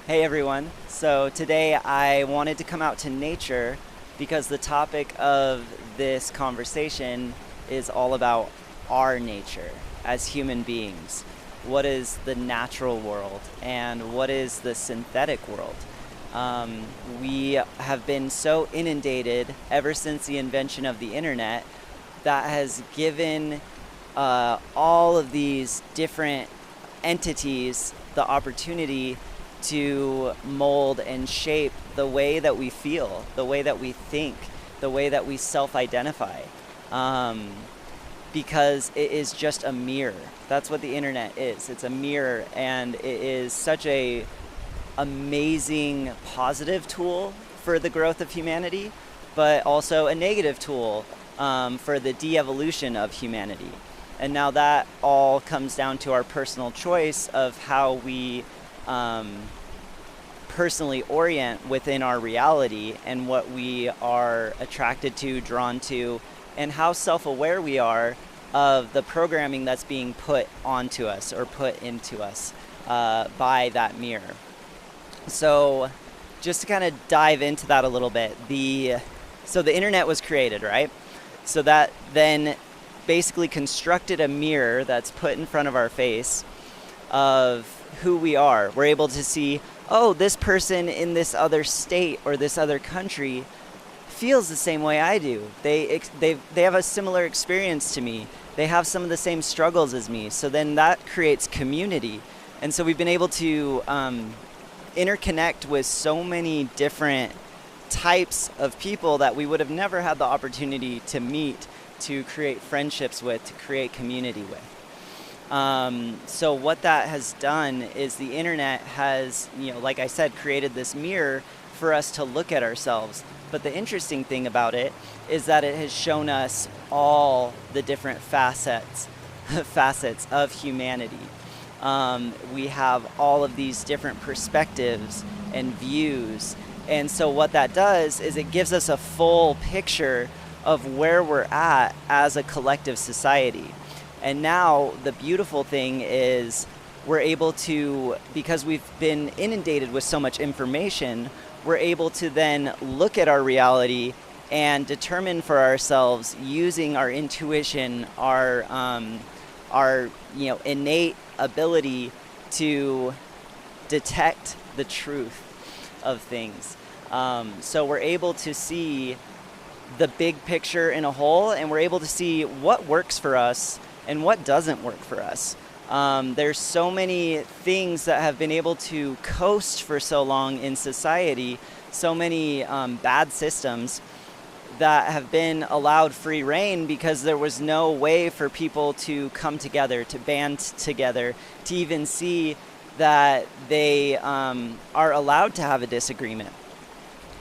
Hey everyone. So today I wanted to come out to nature because the topic of this conversation is all about our nature as human beings. What is the natural world and what is the synthetic world? Um, we have been so inundated ever since the invention of the internet that has given all of these different entities the opportunity to mold and shape the way that we feel, the way that we think, the way that we self-identify. Um, because it is just a mirror. That's what the internet is. It's a mirror, and it is such a amazing positive tool for the growth of humanity, but also a negative tool for the de-evolution of humanity. And now that all comes down to our personal choice of how we personally orient within our reality and what we are attracted to, drawn to, and how self-aware we are of the programming that's being put onto us or put into us by that mirror. So just to kind of dive into that a little bit, so the internet was created, right? So that then basically constructed a mirror that's put in front of our face of who we are. We're able to see, oh, this person in this other state or this other country feels the same way I do. They have a similar experience to me. They have some of the same struggles as me. So then that creates community. And so we've been able to interconnect with so many different types of people that we would have never had the opportunity to meet, to create friendships with, to create community with. So what that has done is the internet has, like I said, created this mirror for us to look at ourselves. But the interesting thing about it is that it has shown us all the different facets of humanity. We have all of these different perspectives and views. And so what that does is it gives us a full picture of where we're at as a collective society. And now the beautiful thing is we're able to, because we've been inundated with so much information, we're able to then look at our reality and determine for ourselves using our intuition, our innate ability to detect the truth of things. So we're able to see the big picture in a whole, and we're able to see what works for us and what doesn't work for us. There's so many things that have been able to coast for so long in society, so many bad systems that have been allowed free reign because there was no way for people to come together, to band together, to even see that they are allowed to have a disagreement.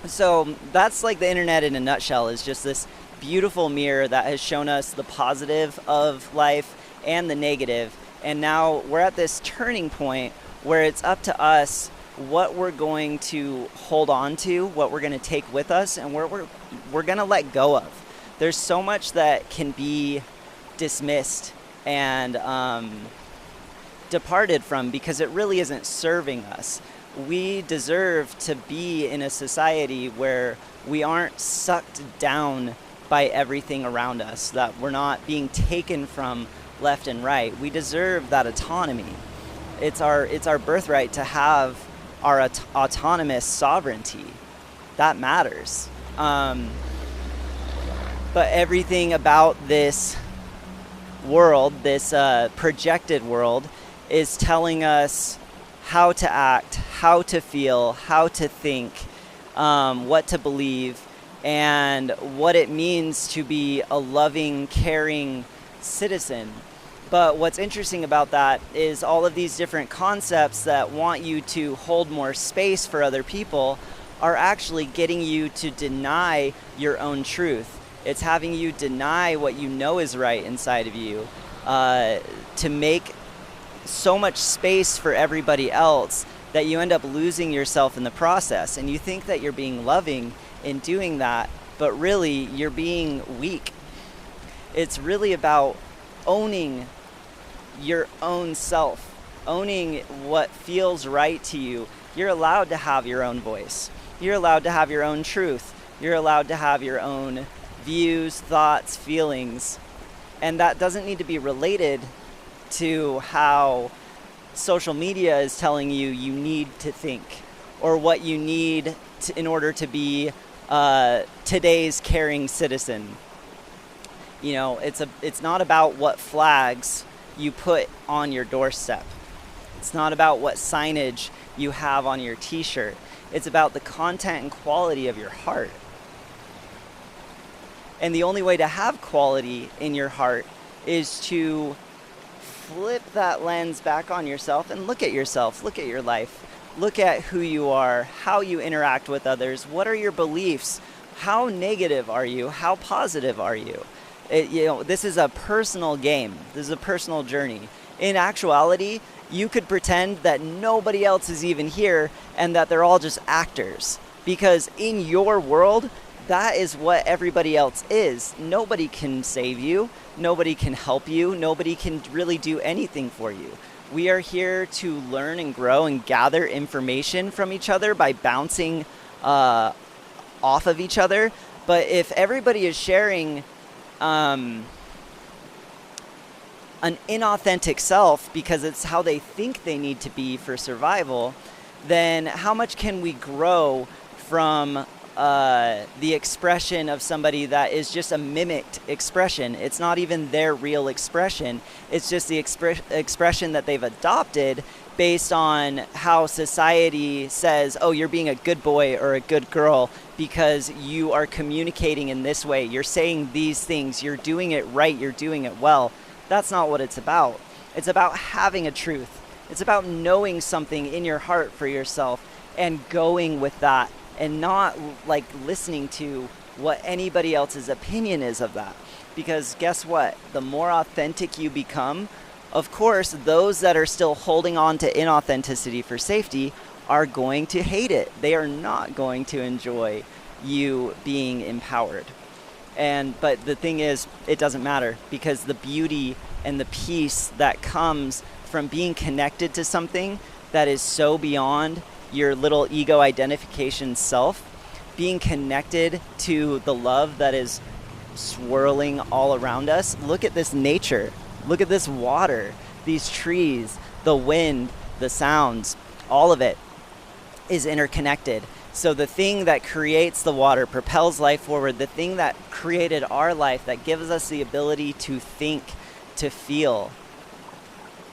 So that's like the internet in a nutshell, is just this beautiful mirror that has shown us the positive of life and the negative. And now we're at this turning point where it's up to us what we're going to hold on to, what we're going to take with us, and where we're going to let go of. There's so much that can be dismissed and departed from because it really isn't serving us. We deserve to be in a society where we aren't sucked down by everything around us, that we're not being taken from left and right. We deserve that autonomy. It's our birthright to have our autonomous sovereignty. That matters. But everything about this world, this projected world, is telling us how to act, how to feel, how to think, what to believe, and what it means to be a loving, caring citizen. But what's interesting about that is all of these different concepts that want you to hold more space for other people are actually getting you to deny your own truth. It's having you deny what you know is right inside of you, to make so much space for everybody else that you end up losing yourself in the process. And you think that you're being loving in doing that, but really you're being weak. It's really about owning your own self, owning what feels right to you, You're allowed to have your own voice. You're allowed to have your own truth. You're allowed to have your own views, thoughts, feelings. And that doesn't need to be related to how social media is telling you you need to think, or what you need in order to be today's caring citizen. You know, it's not about what flags you put on your doorstep. It's not about what signage you have on your t-shirt. It's about the content and quality of your heart. And the only way to have quality in your heart is to flip that lens back on yourself and look at yourself, look at your life, look at who you are, how you interact with others, what are your beliefs, how negative are you, how positive are you? This is a personal game. This is a personal journey. In actuality, you could pretend that nobody else is even here and that they're all just actors. Because in your world, that is what everybody else is. Nobody can save you. Nobody can help you. Nobody can really do anything for you. We are here to learn and grow and gather information from each other by bouncing off of each other. But if everybody is sharing an inauthentic self because it's how they think they need to be for survival, then how much can we grow from the expression of somebody that is just a mimicked expression? It's not even their real expression. It's just the expression that they've adopted based on how society says, oh, you're being a good boy or a good girl because you are communicating in this way. You're saying these things. You're doing it right. You're doing it well. That's not what it's about. It's about having a truth. It's about knowing something in your heart for yourself and going with that, and not like listening to what anybody else's opinion is of that. Because guess what? The more authentic you become, of course, those that are still holding on to inauthenticity for safety are going to hate it. They are not going to enjoy you being empowered. But the thing is, it doesn't matter, because the beauty and the peace that comes from being connected to something that is so beyond your little ego identification self, being connected to the love that is swirling all around us. Look at this nature. Look at this water, these trees, the wind, the sounds, all of it is interconnected. So the thing that creates the water, propels life forward, the thing that created our life, that gives us the ability to think, to feel,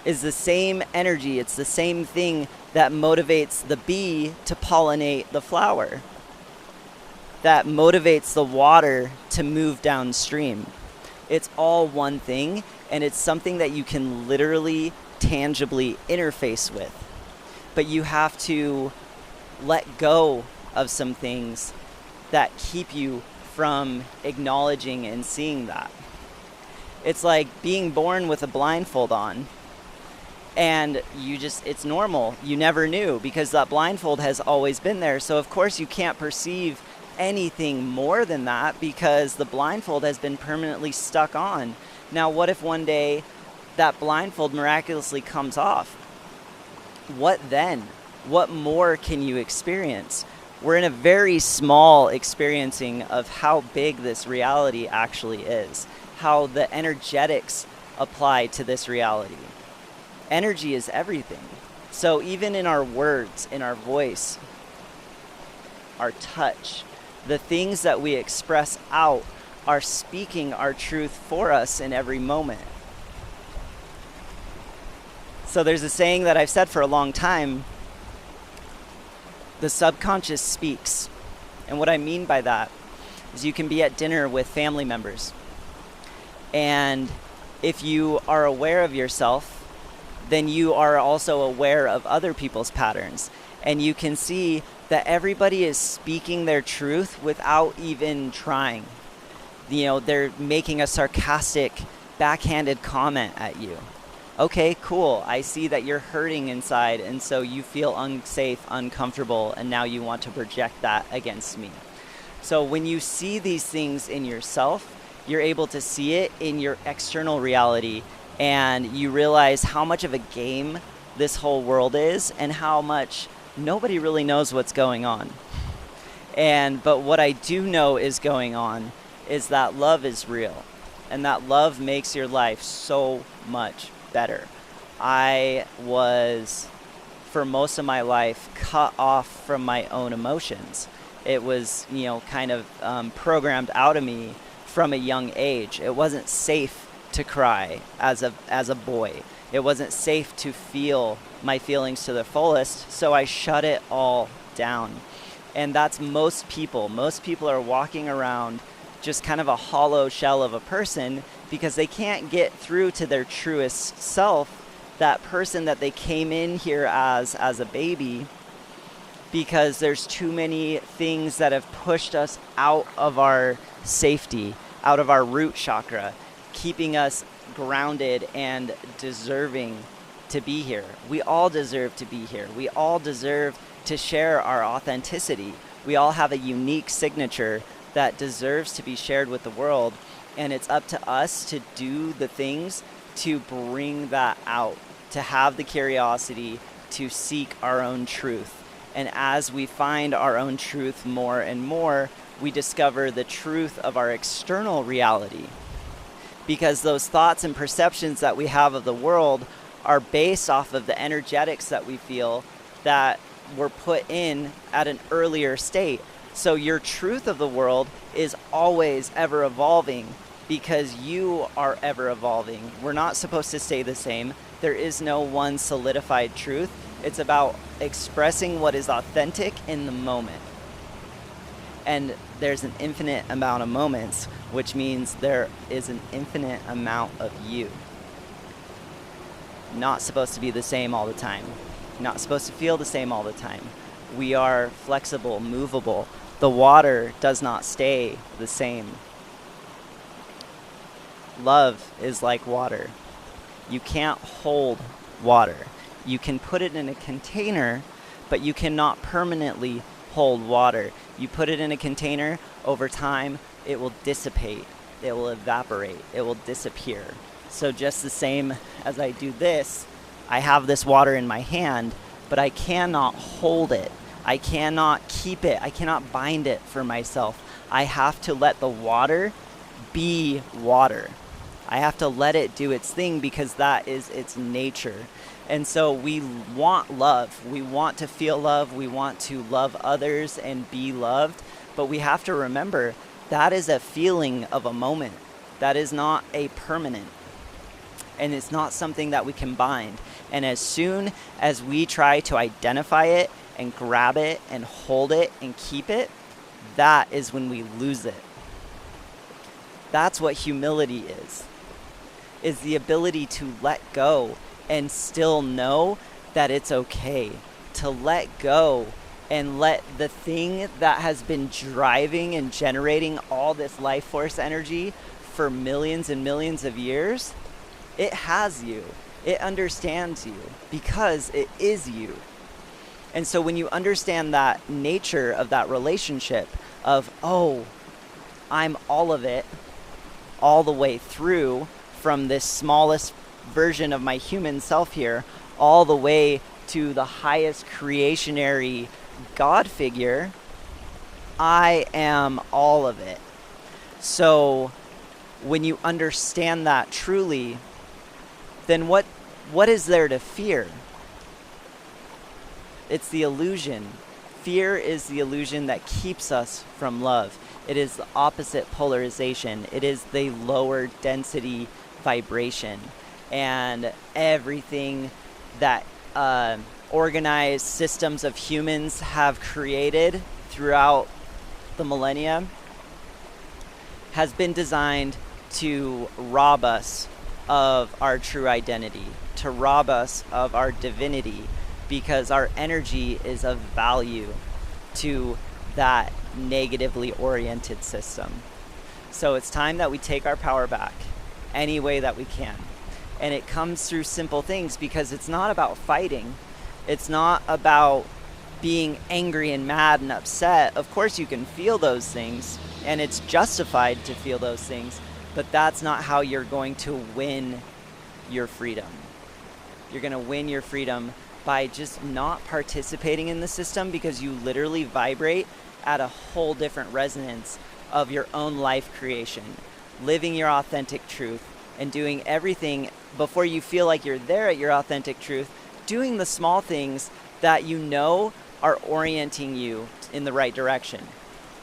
is the same energy. It's the same thing that motivates the bee to pollinate the flower, that motivates the water to move downstream. It's all one thing, and it's something that you can literally, tangibly interface with. But you have to let go of some things that keep you from acknowledging and seeing that. It's like being born with a blindfold on, and it's normal. You never knew, because that blindfold has always been there. So of course you can't perceive anything more than that, because the blindfold has been permanently stuck on. Now, what if one day that blindfold miraculously comes off? What then? What more can you experience? We're in a very small experiencing of how big this reality actually is, how the energetics apply to this reality. Energy is everything. So even in our words, in our voice, our touch, the things that we express out are speaking our truth for us in every moment. So there's a saying that I've said for a long time: the subconscious speaks. And what I mean by that is, you can be at dinner with family members, and if you are aware of yourself, then you are also aware of other people's patterns. And you can see that everybody is speaking their truth without even trying. They're making a sarcastic, backhanded comment at you. Okay, cool. I see that you're hurting inside, and so you feel unsafe, uncomfortable, and now you want to project that against me. So when you see these things in yourself, you're able to see it in your external reality, and you realize how much of a game this whole world is, and how much nobody really knows what's going on. But what I do know is going on is that love is real, and that love makes your life so much better. I was, for most of my life, cut off from my own emotions. It was, kind of programmed out of me from a young age. It wasn't safe to cry as a boy. It wasn't safe to feel my feelings to the fullest, so I shut it all down. And that's most people. Most people are walking around just kind of a hollow shell of a person because they can't get through to their truest self, that person that they came in here as a baby, because there's too many things that have pushed us out of our safety, out of our root chakra, keeping us grounded and deserving to be here. We all deserve to be here. We all deserve to share our authenticity. We all have a unique signature that deserves to be shared with the world, and it's up to us to do the things to bring that out, to have the curiosity to seek our own truth. And as we find our own truth more and more, we discover the truth of our external reality. Because those thoughts and perceptions that we have of the world are based off of the energetics that we feel that were put in at an earlier state. So your truth of the world is always ever evolving because you are ever evolving. We're not supposed to stay the same. There is no one solidified truth. It's about expressing what is authentic in the moment. And there's an infinite amount of moments, which means there is an infinite amount of you. Not supposed to be the same all the time. Not supposed to feel the same all the time. We are flexible, movable. The water does not stay the same. Love is like water. You can't hold water. You can put it in a container, but you cannot permanently hold water. You put it in a container, over time, it will dissipate. It will evaporate. It will disappear. So just the same as I do this, I have this water in my hand, but I cannot hold it. I cannot keep it. I cannot bind it for myself. I have to let the water be water. I have to let it do its thing because that is its nature. And so we want love. We want to feel love. We want to love others and be loved. But we have to remember that is a feeling of a moment. That is not a permanent. And it's not something that we can bind. And as soon as we try to identify it and grab it and hold it and keep it, that is when we lose it. That's what humility is the ability to let go and still know that it's okay. To let go and let the thing that has been driving and generating all this life force energy for millions and millions of years, it has you. It understands you because it is you. And so when you understand that nature of that relationship of, oh, I'm all of it, all the way through from this smallest version of my human self here, all the way to the highest creationary God figure, I am all of it. So when you understand that truly, then what is there to fear? It's the illusion. Fear is the illusion that keeps us from love. It is the opposite polarization. It is the lower density vibration. And everything that organized systems of humans have created throughout the millennia has been designed to rob us of our true identity, to rob us of our divinity, because our energy is of value to that negatively oriented system. So it's time that we take our power back any way that we can. And it comes through simple things, because it's not about fighting. It's not about being angry and mad and upset. Of course you can feel those things, and it's justified to feel those things, but that's not how you're going to win your freedom. You're going to win your freedom by just not participating in the system, because you literally vibrate at a whole different resonance of your own life creation, living your authentic truth and doing everything before you feel like you're there at your authentic truth, doing the small things that you know are orienting you in the right direction.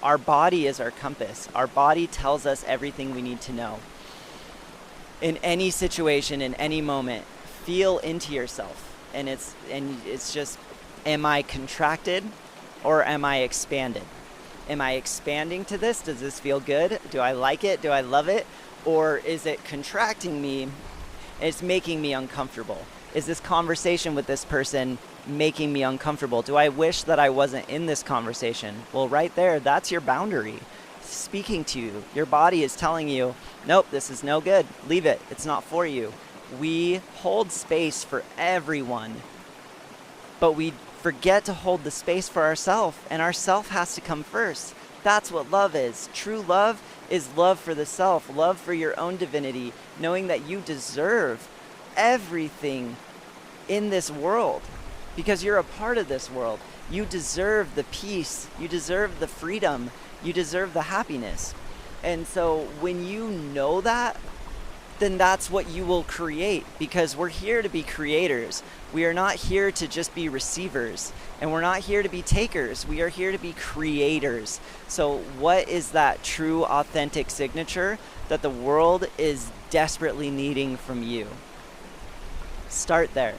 Our body is our compass. Our body tells us everything we need to know. In any situation, in any moment, feel into yourself. And it's just, am I contracted or am I expanded? Am I expanding to this? Does this feel good? Do I like it? Do I love it? Or is it contracting me? It's making me uncomfortable. Is this conversation with this person making me uncomfortable? Do I wish that I wasn't in this conversation? Well, right there, that's your boundary speaking to you. Your body is telling you, nope, this is no good. Leave it. It's not for you. We hold space for everyone, but we forget to hold the space for ourselves, and ourself has to come first. That's what love is. True love is love for the self, love for your own divinity, knowing that you deserve everything in this world because you're a part of this world. You deserve the peace, you deserve the freedom, you deserve the happiness. And so when you know that, then that's what you will create, because we're here to be creators. We are not here to just be receivers, and we're not here to be takers. We are here to be creators. So what is that true, authentic signature that the world is desperately needing from you? Start there.